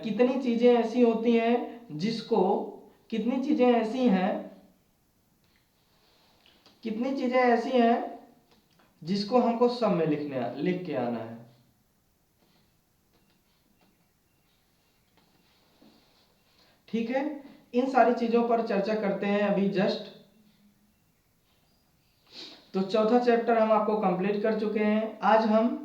कितनी चीजें ऐसी होती हैं जिसको, कितनी चीजें ऐसी हैं, कितनी चीजें ऐसी हैं जिसको हमको सब में लिख के आना है। ठीक है, इन सारी चीजों पर चर्चा करते हैं अभी जस्ट। तो चौथा चैप्टर हम आपको कंप्लीट कर चुके हैं। आज हम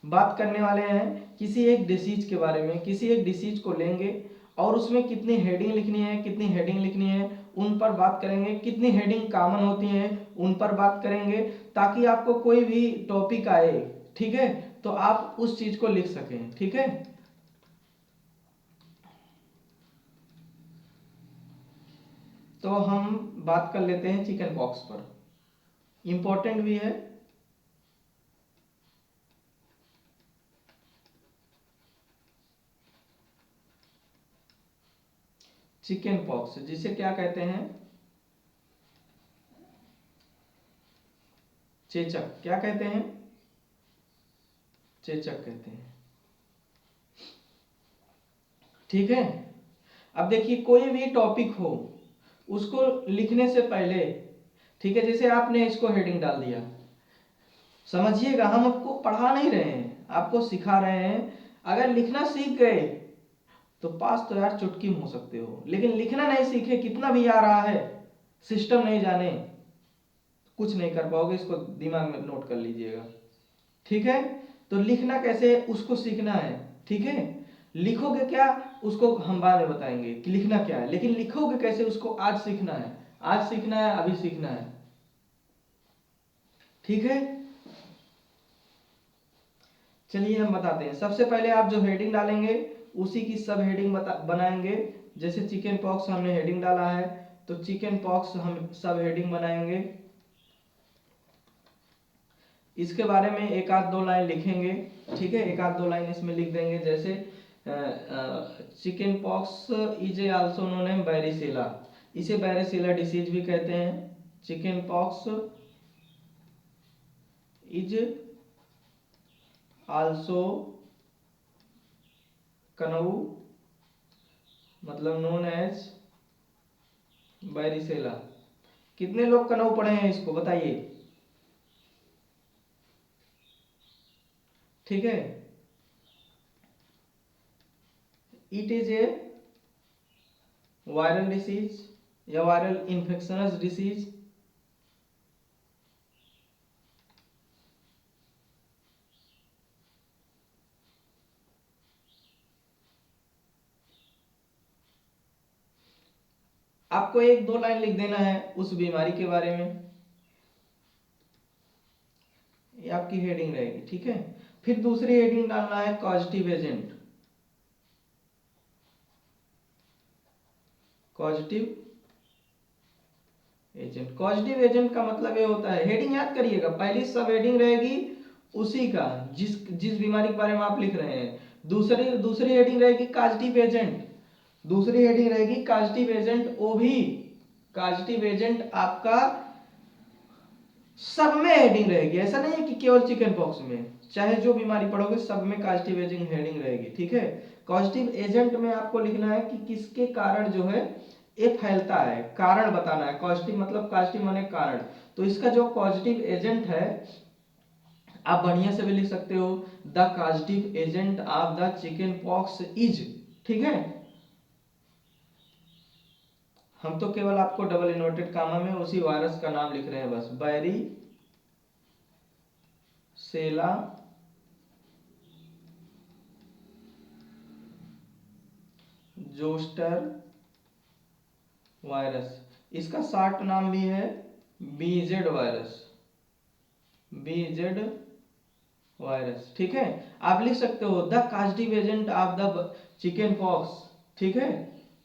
बात करने वाले हैं किसी एक डिसीज के बारे में। किसी एक डिसीज को लेंगे और उसमें कितनी हेडिंग लिखनी है, कितनी हेडिंग लिखनी है उन पर बात करेंगे। कितनी हेडिंग कॉमन होती हैं उन पर बात करेंगे, ताकि आपको कोई भी टॉपिक आए, ठीक है, तो आप उस चीज को लिख सकें। ठीक है, तो हम बात कर लेते हैं चिकन पॉक्स पर। इंपॉर्टेंट भी है। चिकन पॉक्स जिसे क्या कहते हैं, चेचक। क्या कहते हैं, चेचक कहते हैं। ठीक है, अब देखिए कोई भी टॉपिक हो उसको लिखने से पहले, ठीक है, जैसे आपने इसको हेडिंग डाल दिया, समझिएगा हम आपको पढ़ा नहीं रहे हैं, आपको सिखा रहे हैं। अगर लिखना सीख गए तो पास तो यार चुटकी में हो सकते हो, लेकिन लिखना नहीं सीखे, कितना भी आ रहा है, सिस्टम नहीं जाने, कुछ नहीं कर पाओगे। इसको दिमाग में नोट कर लीजिएगा। ठीक है, तो लिखना कैसे उसको सीखना है। ठीक है, लिखोगे क्या उसको हम बाद में बताएंगे कि लिखना क्या है, लेकिन लिखोगे कैसे उसको आज सीखना है। आज सीखना है, अभी सीखना है। ठीक है, चलिए हम बताते हैं। सबसे पहले आप जो हेडिंग डालेंगे उसी की सब हेडिंग बनाएंगे। जैसे चिकन पॉक्स हमने हेडिंग डाला है, तो चिकन पॉक्स हम सब हेडिंग बनाएंगे। इसके बारे में एक आध दो लाइन लिखेंगे। ठीक है, एक आध दो लाइन इसमें लिख देंगे। जैसे chicken pox is also known as varicella, इसे बैरिसेला डिसीज भी कहते हैं। चिकन पॉक्स इज आल्सो कनऊ मतलब नोन एज बैरिसेला। कितने लोग कनऊ पढ़े हैं इसको बताइए। ठीक है, it is a viral disease या वायरल इन्फेक्शनस डिसीज। आपको एक दो लाइन लिख देना है उस बीमारी के बारे में, ये आपकी हेडिंग रहेगी। ठीक है, फिर दूसरी हेडिंग डालना है causative agent. Causative agent, positive agent का मतलब ये होता है, हेडिंग याद करिएगा, पहली सब हेडिंग रहेगी उसी का जिस जिस बीमारी के बारे में आप लिख रहे हैं। दूसरी दूसरी हेडिंग रहेगी कॉजेटिव एजेंट। दूसरी हेडिंग रहेगी कॉजेटिव एजेंट, वो भी कॉजेटिव एजेंट आपका सब में हेडिंग रहेगी। ऐसा नहीं है कि केवल चिकन पॉक्स में, चाहे जो बीमारी पढ़ोगे सब में पॉजिटिव एजेंट हेडिंग रहेगी। ठीक है, पॉजिटिव एजेंट में आपको लिखना है कि किसके कारण जो है ये फैलता है, कारण बताना है। पॉजिटिव मतलब पॉजिटिव माने कारण, तो इसका जो पॉजिटिव एजेंट है आप बढ़िया से भी लिख सकते हो, the positive agent of the chicken pox is. ठीक है, हम तो केवल आपको डबल इन्वर्टेड कामा में उसी वायरस का नाम लिख रहे हैं बस, बैरी सेला जोस्टर वायरस। इसका शॉर्ट नाम भी है बीजेड वायरस, बीजेड वायरस। ठीक है, आप लिख सकते हो the positive agent of the chicken pox. ठीक है,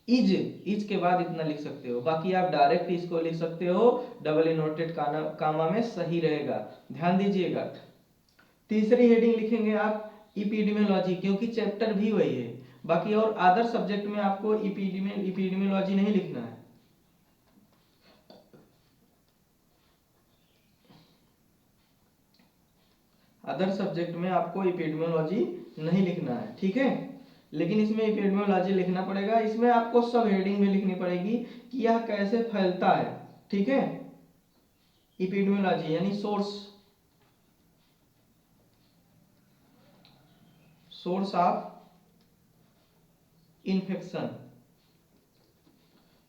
इज के बाद इतना लिख सकते हो, बाकी आप डायरेक्ट इसको लिख सकते हो डबल इनवर्टेड कामा में, सही रहेगा। ध्यान दीजिएगा। तीसरी हेडिंग लिखेंगे आप इपिडेमियोलॉजी, क्योंकि चैप्टर भी वही है। बाकी और अदर सब्जेक्ट में आपको इपिडेमियोलॉजी नहीं लिखना है। अदर सब्जेक्ट में आपको इपिडेमियोलॉजी नहीं लिखना है। ठीक है, लेकिन इसमें एपिडेमियोलॉजी लिखना पड़ेगा। इसमें आपको सब हेडिंग में लिखनी पड़ेगी कि यह कैसे फैलता है, ठीक है। एपिडेमियोलॉजी यानी source of infection,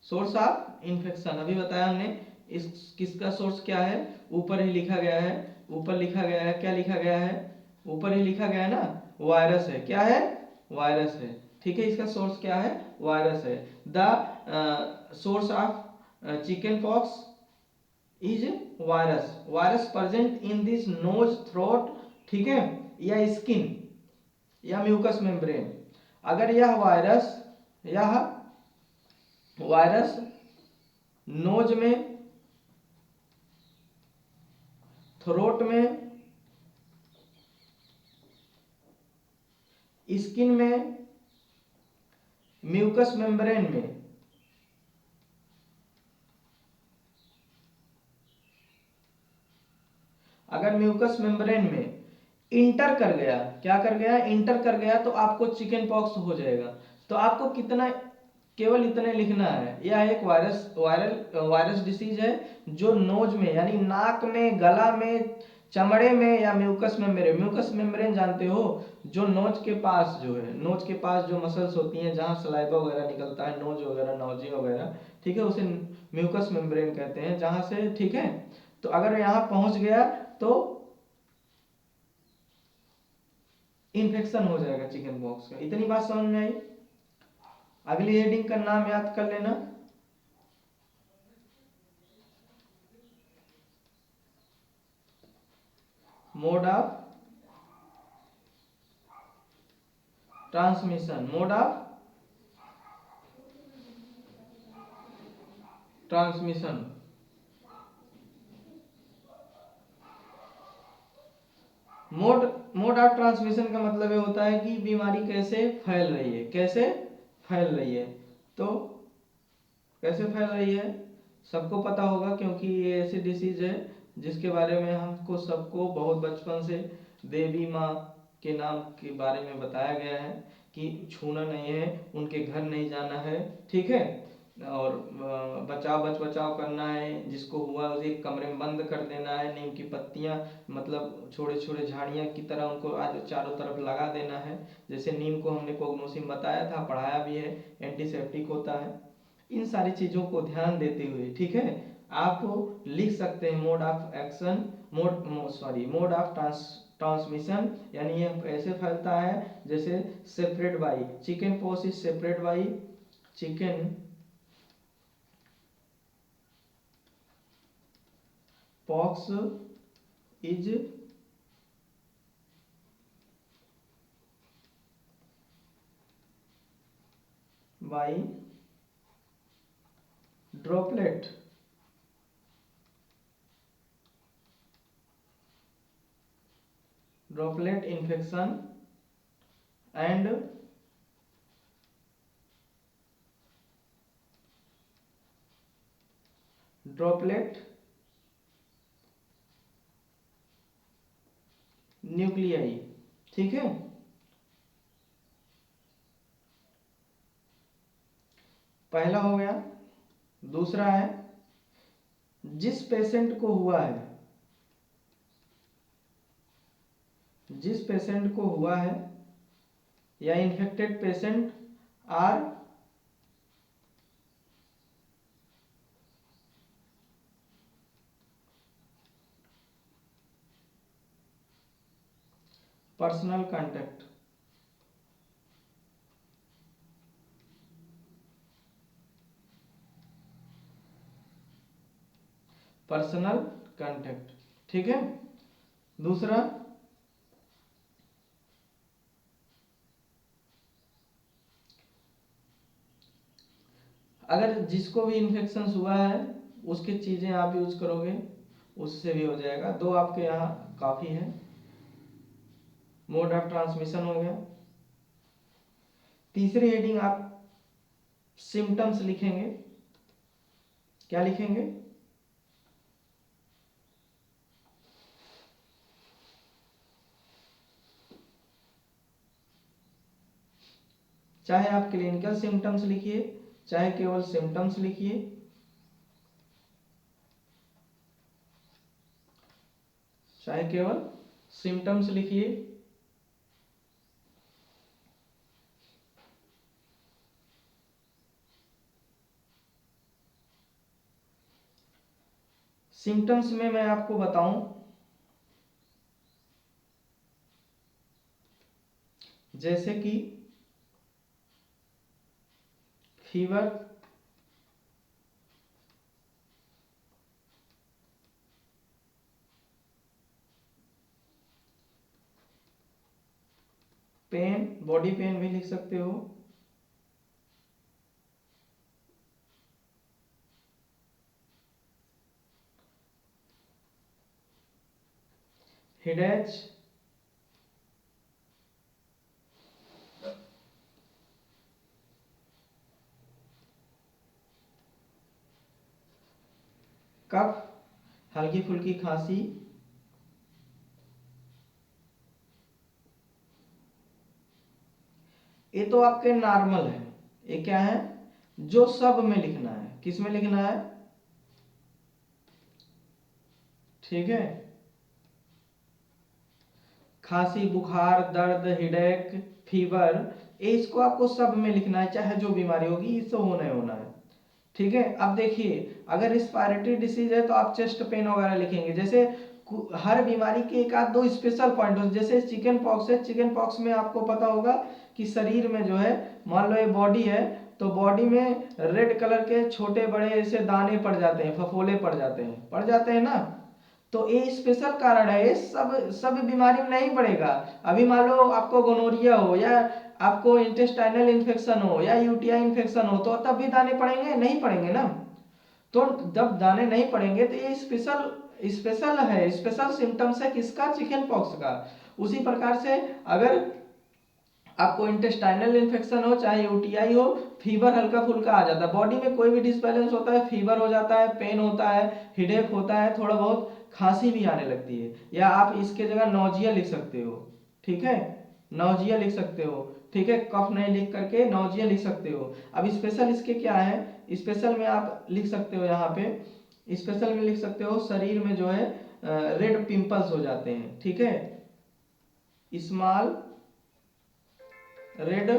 source of infection अभी बताया हमने। इस किसका सोर्स क्या है, ऊपर ही लिखा गया है, ऊपर लिखा गया है, क्या लिखा गया है, ऊपर ही लिखा गया है ना, वायरस है। क्या है, वायरस है, ठीक है। इसका सोर्स क्या है, वायरस है। The source of chicken pox is virus, virus present in this nose throat, ठीक है, या स्किन या म्यूकस मेम्ब्रेन। अगर यह वायरस नोज में, थ्रोट में, स्किन में, म्यूकस मेम्ब्रेन में, अगर म्यूकस मेम्ब्रेन में इंटर कर गया, क्या कर गया, इंटर कर गया, तो आपको चिकन पॉक्स हो जाएगा। तो आपको कितना, केवल इतने लिखना है, यह एक वायरस डिसीज है जो नोज में यानी नाक में, गला में, चमड़े में या म्यूकस मेम्ब्रेन, म्यूकस मेम्ब्रेन जानते हो, जो नोज के पास जो है, नोज के पास जो मसल्स होती हैं जहां सलाइवा वगैरह निकलता है, नोज वगैरह, नौजी वगैरह, ठीक है, उसे म्यूकस मेम्ब्रेन कहते हैं, जहां से, ठीक है। तो अगर यहां पहुंच गया तो इन्फेक्शन हो जाएगा चिकन पॉक्स का। इतनी बात समझ में आई। अगली हेडिंग का नाम याद कर लेना, mode of transmission, mode of transmission. Mode mode of transmission का मतलब ये होता है कि बीमारी कैसे फैल रही है, कैसे फैल रही है। तो कैसे फैल रही है सबको पता होगा, क्योंकि ये ऐसी डिसीज है जिसके बारे में हमको सबको बहुत बचपन से देवी माँ के नाम के बारे में बताया गया है कि छूना नहीं है, उनके घर नहीं जाना है, ठीक है, और बचाव करना है, जिसको हुआ उसे एक कमरे में बंद कर देना है, नीम की पत्तियां, मतलब छोटे छोटे झाड़ियां की तरह उनको आज चारों तरफ लगा देना है। जैसे नीम को हमने कोग्नोसिस बताया था, पढ़ाया भी है, एंटीसेप्टिक होता है। इन सारी चीजों को ध्यान देते हुए, ठीक है, आप लिख सकते हैं mode of action, mode of transmission, यानी यह ऐसे फैलता है जैसे separate by, chicken pox is separate by, chicken pox is by droplet, droplet infection and droplet nuclei, ठीक है। पहला हो गया। दूसरा है, जिस पेशेंट को हुआ है, जिस पेशेंट को हुआ है या infected patient or personal contact, personal contact, ठीक है। दूसरा, अगर जिसको भी इन्फेक्शन हुआ है उसकी चीजें आप यूज करोगे उससे भी हो जाएगा। दो आपके यहाँ काफी है। मोड ऑफ ट्रांसमिशन हो गया। तीसरी हेडिंग आप सिम्टम्स लिखेंगे। क्या लिखेंगे, चाहे आप क्लिनिकल सिम्टम्स लिखिए, चाहे केवल सिम्टम्स लिखिए, चाहे केवल सिम्टम्स लिखिए। सिम्टम्स में मैं आपको बताऊं, जैसे कि फीवर, पेन, बॉडी पेन भी लिख सकते हो, हेडेक, कफ, हल्की फुल्की खांसी, ये तो आपके नॉर्मल है। ये क्या है, जो सब में लिखना है, किस में लिखना है, ठीक है। खांसी, बुखार, दर्द, हेडेक, फीवर, ये इसको आपको सब में लिखना है, चाहे जो बीमारी होगी इससे होना ही होना है, ठीक है। अब देखिए, अगर रिस्पायरेटरी डिसीज है तो आप चेस्ट पेन वगैरह लिखेंगे। जैसे हर बीमारी के एक आध दो स्पेशल पॉइंट हो, जैसे चिकन पॉक्स है, चिकन पॉक्स में आपको पता होगा कि शरीर में जो है, मान लो ये बॉडी है, तो बॉडी में रेड कलर के छोटे बड़े ऐसे दाने पड़ जाते हैं, फफोले पड़ जाते हैं ना। तो ये स्पेशल कारण है, ये सब सब बीमारी में नहीं पड़ेगा। अभी मान लो आपको गोनोरिया हो, या आपको इंटेस्टाइनल इन्फेक्शन हो, या यूटीआई इन्फेक्शन हो, तो तब भी दाने पड़ेंगे, नहीं पड़ेंगे ना। तो जब दाने नहीं पड़ेंगे तो ये स्पेशल स्पेशल है, स्पेशल सिम्टम्स है किसका, चिकन पॉक्स का। उसी प्रकार से अगर आपको इंटेस्टाइनल इन्फेक्शन हो, चाहे यूटीआई हो, फीवर हल्का फुल्का आ जाता है, बॉडी में कोई भी डिसबैलेंस होता है, फीवर हो जाता है, पेन होता है, हेडेक होता है, थोड़ा बहुत खांसी भी आने लगती है, या आप इसके जगह नौजिया लिख सकते हो, ठीक है, नौजिया लिख सकते हो, ठीक है। कफ नहीं लिख करके नौजिया लिख सकते हो। अब स्पेशल इसके क्या है, स्पेशल में आप लिख सकते हो, यहाँ पे स्पेशल में लिख सकते हो, शरीर में जो है रेड पिंपल्स हो जाते हैं, ठीक है, small red,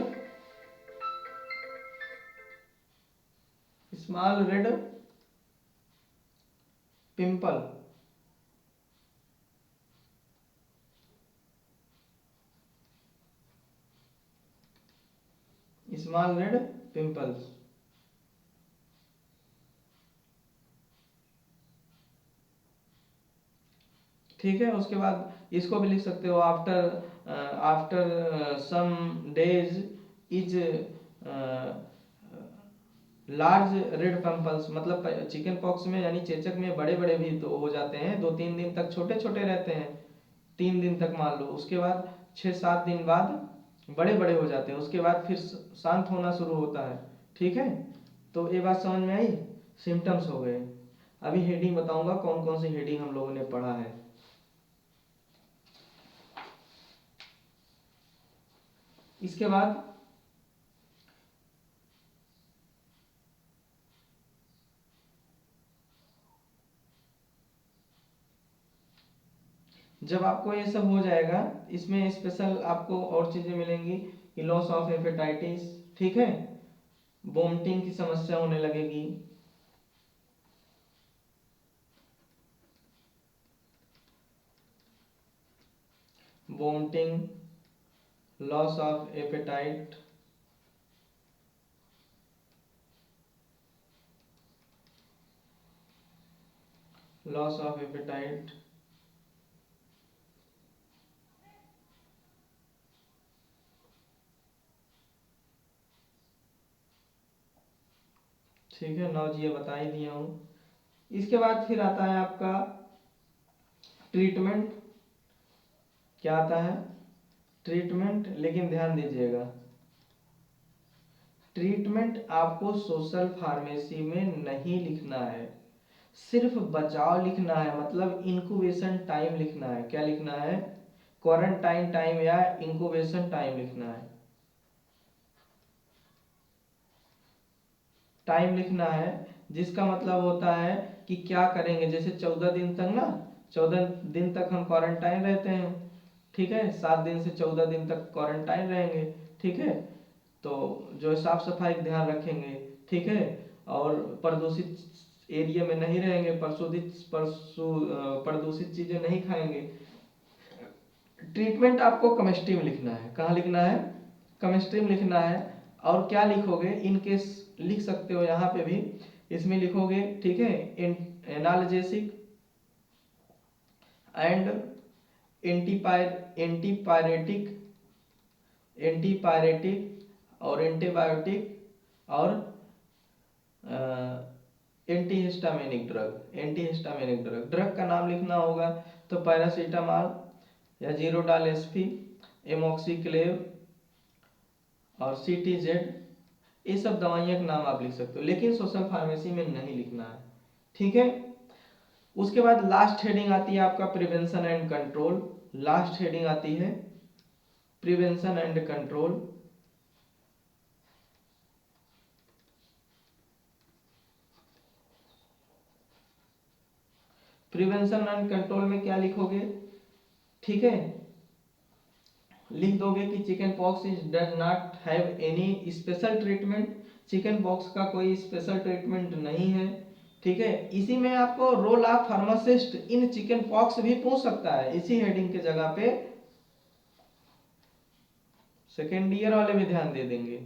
small red pimple, small red pimples, ठीक है। उसके बाद इसको भी लिख सकते हो, after some days is large red pimples, मतलब चिकन पॉक्स में यानी चेचक में बड़े बड़े भी तो हो जाते हैं, 2-3 दिन तक छोटे छोटे रहते हैं, 3 दिन तक मान लो, उसके बाद 6-7 दिन बाद बड़े बड़े हो जाते हैं, उसके बाद फिर शांत होना शुरू होता है, ठीक है। तो ये बात समझ में आई, सिम्टम्स हो गए। अभी हेडिंग बताऊंगा, कौन कौन सी हेडिंग हम लोगों ने पढ़ा है। इसके बाद जब आपको ये सब हो जाएगा, इसमें स्पेशल आपको और चीजें मिलेंगी कि लॉस ऑफ हेपेटाइटिस, ठीक है, वोमिटिंग की समस्या होने लगेगी, vomiting, loss of appetite, loss of appetite, ठीक है, नौजिया बता ही दिया हूँ। इसके बाद फिर आता है आपका ट्रीटमेंट। क्या आता है, ट्रीटमेंट, लेकिन ध्यान दीजिएगा, ट्रीटमेंट आपको सोशल फार्मेसी में नहीं लिखना है, सिर्फ बचाव लिखना है, मतलब इंक्यूबेशन टाइम लिखना है। क्या लिखना है, क्वारंटाइन टाइम या इंक्यूबेशन टाइम लिखना है, टाइम लिखना है, जिसका मतलब होता है कि क्या करेंगे। जैसे 14 दिन तक ना, 14 दिन तक हम क्वारंटाइन रहते हैं, ठीक है, 7 दिन से 14 दिन तक क्वारंटाइन रहेंगे, ठीक है। तो जो साफ सफाई का ध्यान रखेंगे, ठीक है, और प्रदूषित एरिया में नहीं रहेंगे, प्रदूषित चीजें नहीं खाएंगे। ट्रीटमेंट आपको केमिस्ट्री में लिखना है। कहाँ लिखना है? केमिस्ट्री में लिखना है। और क्या लिखोगे, इन केस लिख सकते हो यहाँ पे भी, इसमें लिखोगे, ठीक है, एनाल्जेसिक एंड एंटीपायरेटिक और एंटीबायोटिक और एंटीहिस्टामिनिक ड्रग। ड्रग का नाम लिखना होगा तो पैरासीटामॉल या जीरोडाल एसपी, एमोक्सिक्लेव और सीटीजेड, ये सब दवाइयाँ का नाम आप लिख सकते हो, लेकिन सोशल फार्मेसी में नहीं लिखना है, ठीक है। उसके बाद लास्ट हेडिंग आती है आपका prevention and control. Last heading आती है prevention and control. Prevention and control में क्या लिखोगे, ठीक है, लिख दोगे कि chicken pox is does not have any special treatment. Chicken pox का कोई स्पेशल ट्रीटमेंट नहीं है, ठीक है। इसी में आपको role of pharmacist in chicken pox भी पूछ सकता है, इसी हेडिंग के जगह पे। सेकेंड ईयर वाले भी ध्यान दे देंगे।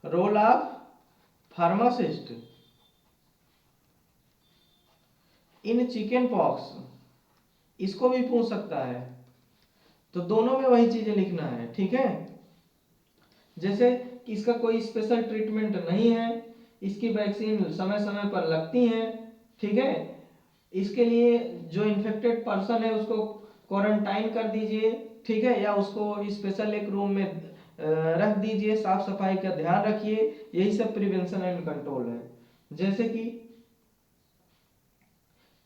Role of pharmacist in chicken pox, इसको भी पूछ सकता है। तो दोनों में वही चीजें लिखना है, ठीक है। जैसे कि इसका कोई स्पेशल ट्रीटमेंट नहीं है, इसकी वैक्सीन समय समय पर लगती है, ठीक है। इसके लिए जो इन्फेक्टेड पर्सन है उसको क्वारंटाइन कर दीजिए, ठीक है, या उसको स्पेशल एक रूम में रख दीजिए, साफ सफाई का ध्यान रखिए। यही सब प्रिवेंशन एंड कंट्रोल है। जैसे कि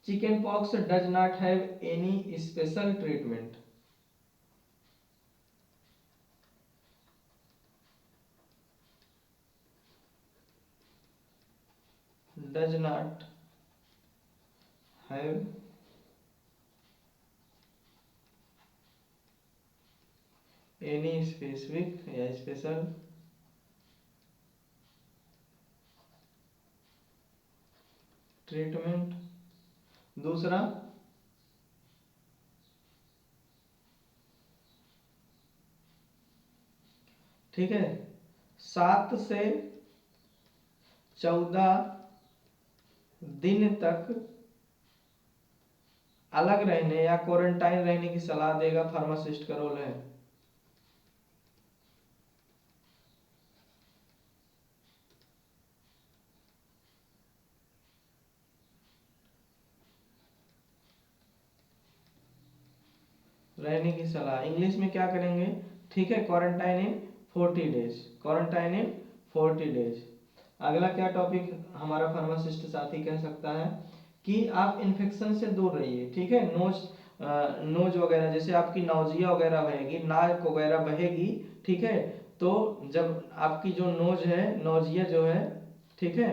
chicken pox does not have any special treatment, does not have any specific या स्पेशल ट्रीटमेंट। दूसरा, ठीक है, 7 से 14 दिन तक अलग रहने या क्वारंटाइन रहने की सलाह देगा, फार्मासिस्ट का रोल है। रहने की सलाह इंग्लिश में क्या करेंगे, ठीक है, क्वारंटाइन इन 40 डेज, क्वारंटाइन इन 40 डेज। अगला क्या टॉपिक हमारा फार्मासिस्ट साथी कह सकता है कि आप इन्फेक्शन से दूर रहिए, ठीक है। नोज वगैरह, जैसे आपकी नौजिया वगैरह बहेगी, नाक वगैरह बहेगी, ठीक है, तो जब आपकी जो नोज है, नौजिया जो है, ठीक है,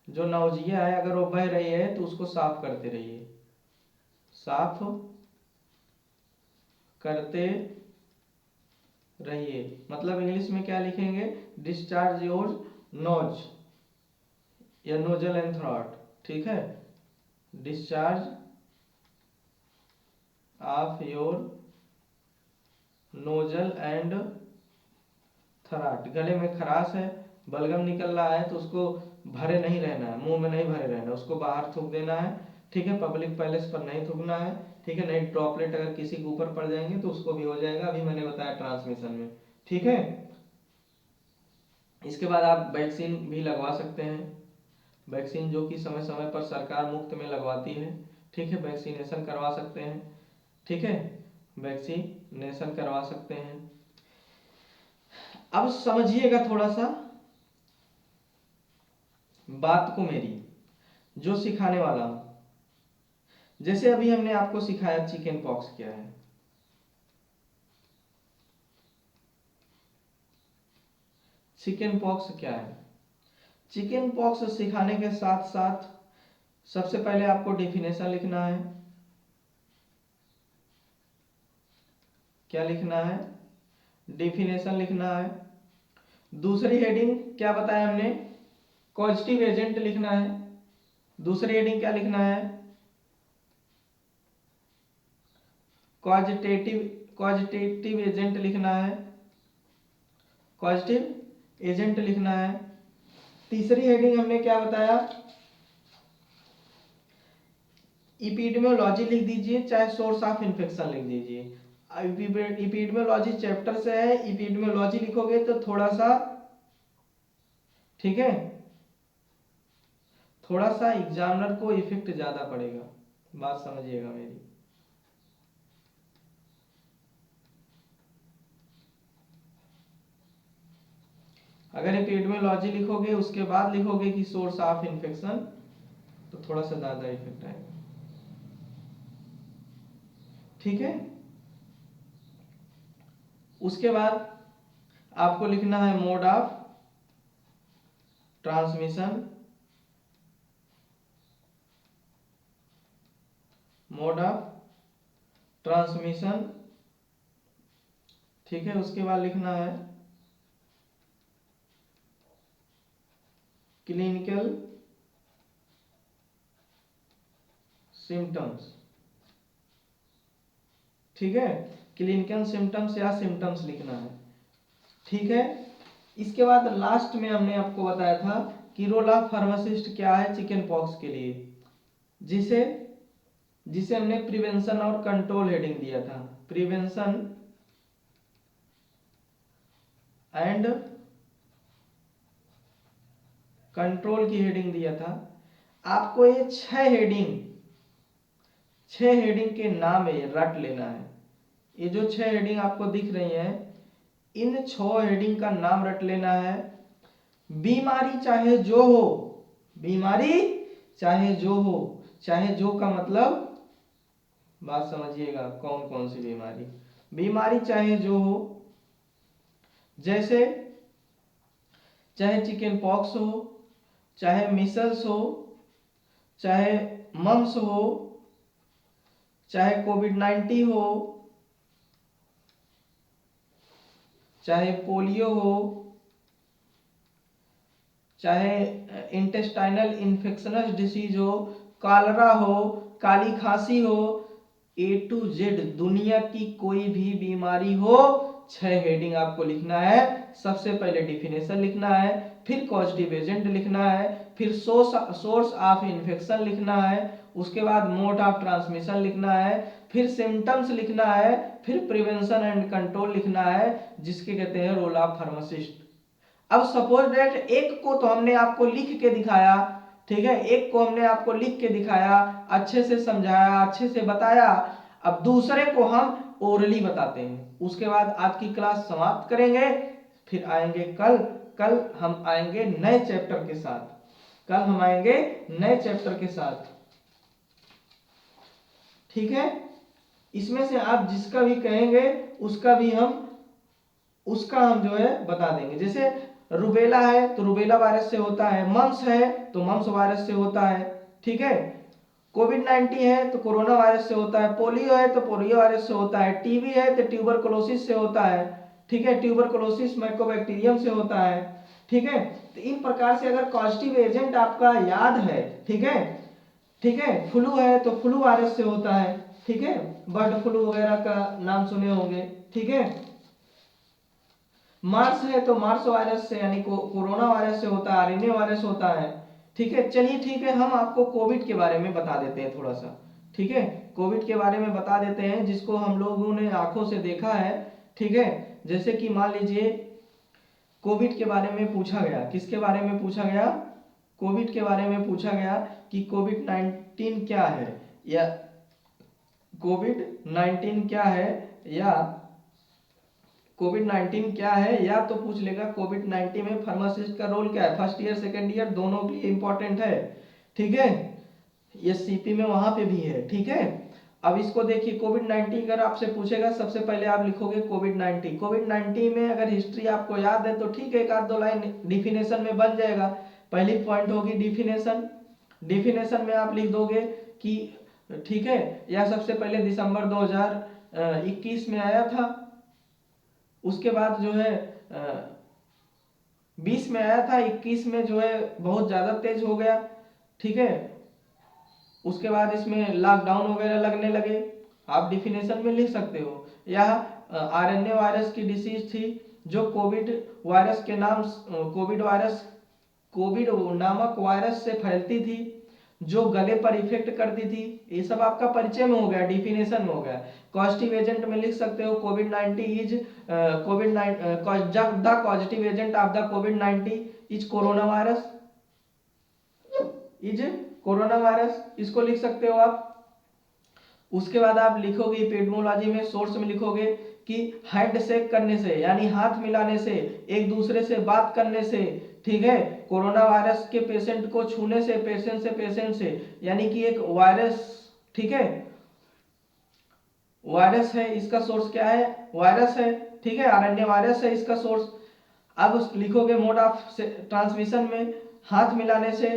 जो नौजिया है अगर वो बह रही है तो उसको साफ करते रहिए, साफ करते रहिए। मतलब इंग्लिश में क्या लिखेंगे, डिस्चार्ज योर नोज या नोजल एंड थ्रॉट, ठीक है, discharge of your nozzle and throat. गले में खराश है, बलगम निकल रहा है तो उसको भरे नहीं रहना है, मुंह में नहीं भरे रहना है, उसको बाहर थूक देना है, ठीक है। पब्लिक प्लेस पर नहीं थूकना है, ठीक है। नहीं, ड्रॉपलेट अगर किसी के ऊपर पड़ जाएंगे तो उसको भी हो जाएगा, अभी मैंने बताया ट्रांसमिशन में, ठीक है। इसके बाद आप वैक्सीन भी लगवा सकते हैं, वैक्सीन जो कि समय समय पर सरकार मुफ्त में लगवाती है, ठीक है, वैक्सीनेशन करवा सकते हैं, ठीक है, वैक्सीनेशन करवा सकते हैं। अब समझिएगा थोड़ा सा बात को मेरी, जो सिखाने वाला हूं। जैसे अभी हमने आपको सिखाया चिकन पॉक्स क्या है, चिकन पॉक्स क्या है। चिकन पॉक्स सिखाने के साथ साथ सबसे पहले आपको डेफिनेशन लिखना है। क्या लिखना है? डेफिनेशन लिखना है। दूसरी हेडिंग क्या बताया हमने? कॉजेटिव एजेंट लिखना है। दूसरी हेडिंग क्या लिखना है? कॉजेटिव एजेंट लिखना है। कॉजेटिव एजेंट लिखना है। तीसरी हेडिंग हमने क्या बताया? इपिडेमियोलॉजी लिख दीजिए, चाहे सोर्स ऑफ इन्फेक्शन लिख दीजिए। इपिडेमियोलॉजी चैप्टर से है, इपिडेमियोलॉजी लिखोगे तो थोड़ा सा, ठीक है, थोड़ा सा एग्जामिनर को इफेक्ट ज्यादा पड़ेगा, बात समझिएगा मेरी। अगर एपिडेमियोलॉजी लिखोगे उसके बाद लिखोगे कि सोर्स ऑफ इन्फेक्शन, तो थोड़ा सा ज्यादा इफेक्ट आएगा, ठीक है। उसके बाद आपको लिखना है mode of transmission, mode of transmission, ठीक है। उसके बाद लिखना है क्लिनिकल सिम्टम्स, ठीक है। क्लिनिकल सिम्टम्स या सिम्टम्स लिखना है, ठीक है। इसके बाद लास्ट में हमने आपको बताया था कि रोल ऑफ फार्मासिस्ट क्या है चिकन पॉक्स के लिए, जिसे जिसे हमने प्रिवेंशन और कंट्रोल हेडिंग दिया था। प्रिवेंशन एंड कंट्रोल की हेडिंग दिया था। आपको ये 6 हेडिंग के नाम रट लेना है। ये जो 6 हेडिंग आपको दिख रही हैं, इन 6 हेडिंग का नाम रट लेना है। बीमारी चाहे जो हो, बीमारी चाहे जो हो, चाहे जो का मतलब बात समझिएगा, कौन कौन सी बीमारी, बीमारी चाहे जो हो, जैसे चाहे चिकन पॉक्स हो, चाहे मिसल्स हो, चाहे मम्स हो, चाहे कोविड-19 हो, चाहे पोलियो हो, चाहे इंटेस्टाइनल इन्फेक्शनस डिसीज हो, कॉलरा हो, काली खांसी हो, A to Z दुनिया की कोई भी बीमारी हो, 6 हेडिंग आपको लिखना है। सबसे पहले डिफिनेशन लिखना है, फिर कॉजेटिव एजेंट लिखना है, फिर सोर्स ऑफ इन्फेक्शन लिखना है, उसके बाद मोड ऑफ ट्रांसमिशन लिखना है, फिर सिम्टम्स लिखना है, फिर प्रिवेंशन एंड कंट्रोल लिखना है, जिसके कहते हैं रोल ऑफ फार्मासिस्ट। अब सपोज दैट एक को तो हमने आपको लिख के दिखाया, ठीक है, एक को हमने आपको लिख के दिखाया, अच्छे से समझाया, अच्छे से बताया। अब दूसरे को हम ओरली बताते हैं। उसके बाद आज की क्लास समाप्त करेंगे, फिर आएंगे कल। कल हम आएंगे नए चैप्टर के साथ, कल हम आएंगे नए चैप्टर के साथ, ठीक है। इसमें से आप जिसका भी कहेंगे उसका हम जो है बता देंगे। जैसे रुबेला है तो रुबेला वायरस से होता है, मम्स है तो मम्स वायरस से होता है, ठीक है। कोविड-19 है तो कोरोना वायरस से होता है, पोलियो है तो पोलियो वायरस से होता है, टीबी है तो ट्यूबरकुलोसिस से होता है, ठीक है, ट्यूबरकुलोसिस माइकोबैक्टीरियम से होता है, ठीक है। तो इन प्रकार से अगर कॉजेटिव एजेंट आपका याद है, ठीक है, ठीक है, फ्लू है तो फ्लू वायरस से होता है, ठीक है, बर्ड फ्लू वगैरह का नाम सुने होंगे, ठीक है। मार्स है तो मार्स वायरस से यानी कोरोना वायरस से होता है, आरएनए वायरस होता है, ठीक है। चलिए ठीक है, हम आपको कोविड के बारे में बता देते हैं थोड़ा सा, ठीक है। कोविड के बारे में बता देते हैं, जिसको हम लोगों ने आंखों से देखा है, ठीक है। जैसे कि मान लीजिए कोविड के बारे में पूछा गया, किसके बारे में पूछा गया? कोविड के बारे में पूछा गया कि कोविड-19 क्या है, या कोविड-19 क्या है, या कोविड-19 क्या है, या तो पूछ लेगा कोविड-19 में फार्मासिस्ट का रोल क्या है। फर्स्ट ईयर सेकेंड ईयर दोनों के लिए इंपॉर्टेंट है, ठीक है। ये सीपी में वहां पे भी है, ठीक है। अब इसको देखिए, कोविड-19 अगर आपसे पूछेगा, सबसे पहले आप लिखोगे कोविड-19। कोविड-19 में अगर हिस्ट्री आपको याद है तो ठीक है, एक आध दो लाइन डिफिनेशन में बन जाएगा। पहली पॉइंट होगी डिफिनेशन। डिफिनेशन में आप लिख दोगे कि ठीक है, यह सबसे पहले दिसंबर 2021 में आया था। उसके बाद जो है 20 में आया था, 21 में जो है बहुत ज़्यादा तेज हो गया। ठीक है, उसके बाद इसमें लॉकडाउन वगैरह लगने लगे। आप डिफिनेशन में लिख सकते हो। यह आरएनए वायरस की डिसीज थी जो कोविड वायरस के नाम कोविड नामक वायरस से फैलती थी, जो गले पर इफेक्ट करती थी। ये सब आपका परिचय में हो गया, डिफिनेशन में हो गया। कॉजेटिव एजेंट में लिख सकते हो कोविड-19 is the causative agent of the covid is corona virus, corona virus, इसको लिख सकते हो आप। उसके बाद आप लिखोगे एपिडेमियोलॉजी में, सोर्स में लिखोगे कि हैंड शेक करने से, यानी हाथ मिलाने से, एक दूसरे से बात करने से, ठीक है, कोरोना वायरस के पेशेंट को छूने से, पेशेंट से, यानी कि एक वायरस, ठीक है, वायरस है, इसका सोर्स क्या है, वायरस है, ठीक है, आरएनए वायरस है इसका सोर्स। अब लिखोगे मोड ऑफ ट्रांसमिशन में, हाथ मिलाने से,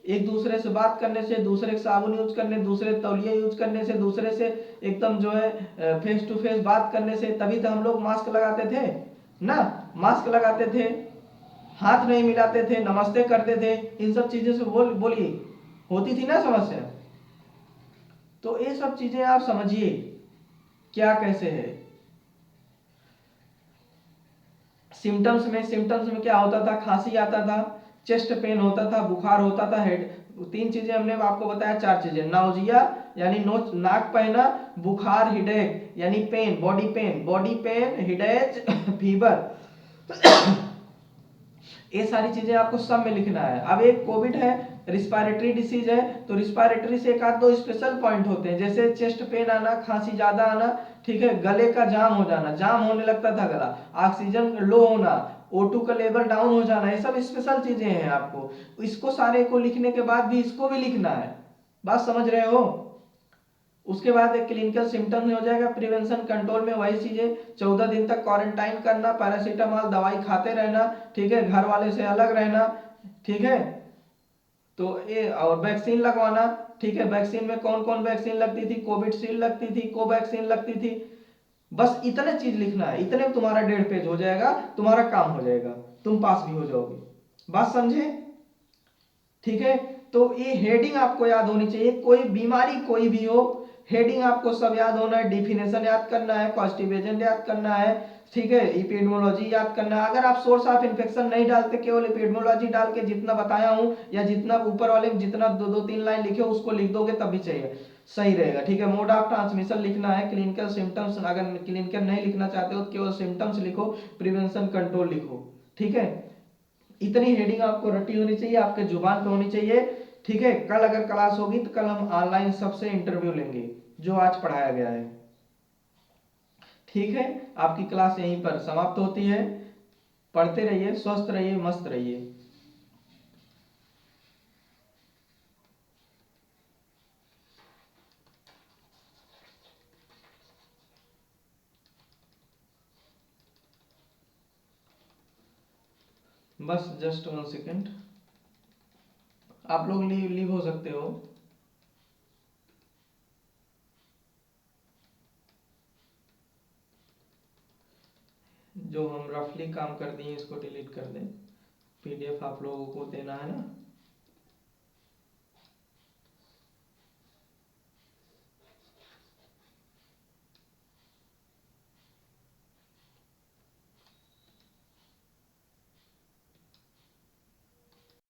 एक दूसरे से बात करने से, दूसरे के साबुन यूज करने, दूसरे तौलिया यूज करने से, दूसरे से एकदम जो है फेस टू फेस बात करने से। तभी तो हम लोग मास्क लगाते थे ना, मास्क लगाते थे, हाथ नहीं मिलाते थे, नमस्ते करते थे, इन सब चीजों से बोलिए होती थी ना समस्या। तो ये सब चीजें आप समझिए क्या कैसे है। सिम्टम्स में क्या होता था, खांसी आता था, चेस्ट पेन होता था, बुखार होता था, हेड, तीन चीजें हमने आपको बताया, चार चीजें, नाउजिया यानी नोच नाक बहना, बुखार, हिडेक यानी पेन, बॉडी पेन, हिडेज, फीवर, ये सारी चीजें आपको सब में लिखना है। अब एक कोविड है, रिस्पायरेटरी डिसीज है, तो रिस्पायरेटरी से एक आध दो स्पेशल पॉइंट होते हैं, जैसे चेस्ट पेन आना, खांसी ज्यादा आना, ठीक है, गले का जाम हो जाना, जाम होने लगता था गला, ऑक्सीजन लो होना, O2 का लेवल डाउन हो जाना, ये सब स्पेशल चीजें हैं आपको। इसको सारे को लिखने के बाद भी इसको भी लिखना है, बात समझ रहे हो। उसके बाद एक क्लिनिकल सिम्टम हो जाएगा, प्रिवेंशन कंट्रोल में वही चीजें, 14 दिन तक क्वारंटाइन करना, पैरासीटामोल दवाई खाते रहना, ठीक है, घर वाले से अलग रहना, ठीक है, तो ये, और वैक्सीन लगवाना, ठीक है, वैक्सीन में कौन कौन वैक्सीन लगती थी, कोविडशील्ड लगती थी, कोवैक्सीन लगती थी। बस इतने चीज लिखना है, इतने तुम्हारा 1.5 पेज हो जाएगा, तुम्हारा काम हो जाएगा, तुम पास भी हो जाओगे। बात समझे, ठीक है। तो ये हेडिंग आपको याद होनी चाहिए, कोई बीमारी कोई भी हो, हेडिंग आपको सब याद होना है, डिफिनेशन याद करना है, कॉजेटिव एजेंट याद करना है, ठीक है, एपिडेमियोलॉजी याद करना है। अगर आप सोर्स ऑफ इन्फेक्शन नहीं डालते, केवल एपिडेमियोलॉजी डाल के जितना बताया हूं, या जितना ऊपर वाले जितना दो तीन लाइन लिखे उसको लिख दोगे तब भी चाहिए, सही रहेगा, ठीक है। मोड ऑफ ट्रांसमिशन लिखना है, क्लिनिकल सिम्टम्स, अगर क्लिनिकल नहीं लिखना चाहते हो तो केवल सिम्टम्स लिखो, प्रिवेंशन कंट्रोल लिखो, ठीक है। इतनी हेडिंग आपको रटी होनी चाहिए, आपके जुबान पे होनी चाहिए, ठीक है। कल अगर क्लास होगी तो कल हम ऑनलाइन सबसे इंटरव्यू लेंगे जो आज पढ़ाया गया है, ठीक है। आपकी क्लास यहीं पर समाप्त होती है। पढ़ते रहिए, स्वस्थ रहिए, मस्त रहिए। बस जस्ट 1 सेकेंड, आप लोग लीव हो सकते हो। जो हम रफली काम कर दिए इसको डिलीट कर दें, पीडीएफ आप लोगों को देना है ना।